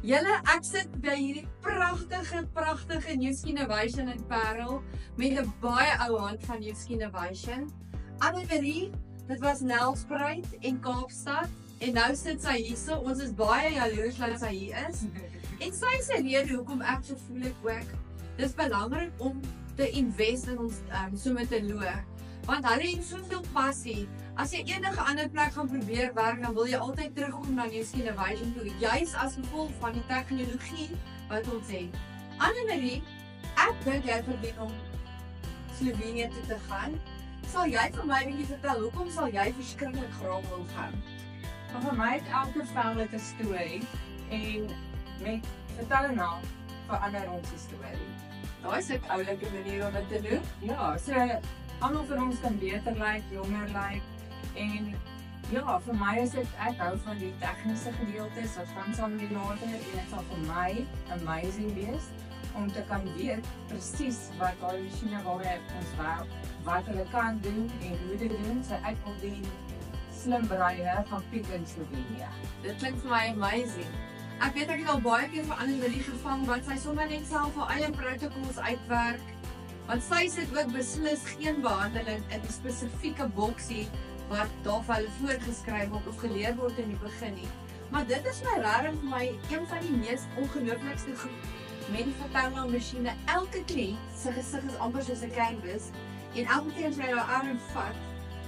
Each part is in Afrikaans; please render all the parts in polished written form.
Julle, ek sit by hierdie pragtige Newskin Innovation in Parel met 'n baie ou hand van Newskin Innovation. Anne-Marie, dit was Nelspruit en Kaapstad en nou sit sy hierso. Ons is baie jaloers dat sy hier is. En sy is 'n rede hoekom ek so voel ek ook. Dis belangrik om te invest in ons somatoloog. Want hulle het soveel passie. As jy enige ander plek gaan probeer werk, dan wil jy altyd terugkom na Newskin Innovation toe, juis as gevolg van die tegnologie wat ons het. Anne-Marie, ek dink jy verdien om Slovenië toe te gaan. Sal jy vir my 'n bietjie vertel hoekom sal jy verskriklik graag wil gaan? Maar vir my het elke veld 'n storie en met vertel nou verander ons die storie. Daai is 'n oulike manier om dit te doen. Ja, so almal van ons kan beter lyk, jonger lyk en ja, vir my is dit ek hou van die tegniese gedeeltes wat gaan saam met die later en dit sal vir my amazing wees om te kan weet presies wat daai masjiene waarmee ons werk, wat hulle kan doen en hoe dit doen. So ek wil die slim breine van Piet in Slovenië. Dit klink vir my amazing. Ek weet ek het al baie keer vir Anne-Marie gevang wat sy sommer net self haar eie protokols uitwerk. Want sy sit ook beslis geen behandeling in die spesifieke boksie wat daar vir hulle voorgeskryf word of geleer word in die begin nie. Maar dit is my regtig vir my een van die mees ongelooflikste goed met die vertelmou masjiene. Elke kliënt se gesig is amper soos 'n canvas en elke keer as jy jou arm vat,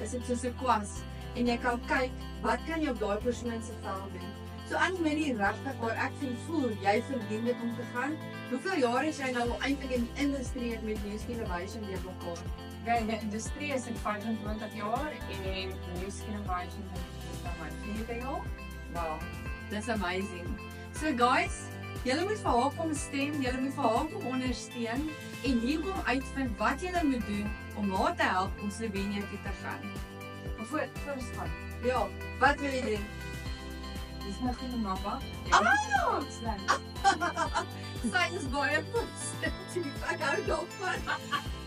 is dit soos 'n kwas en jy kan kyk wat kan jy op daai persoon se vel doen. So Anne-Marie, regtig waar ek voel jy verdien dit om te gaan. Hoeveel jaar is jy nou al eintlik in die industrie met Newskin Innovation weer mekaar? Ja, in die industrie is ek 25 jaar en Newskin Innovation is nou my 4de jaar. Wow, dis amazing. So guys, julle moet vir haar kom stem, julle moet vir haar kom ondersteun en hier kom uitvind wat julle moet doen om haar te help om Slovenië toe te gaan. maar voor gaan. Ja, wat wil jy doen? Dis nog geen mamma. Sy is baie positief. Ek hou daarvan.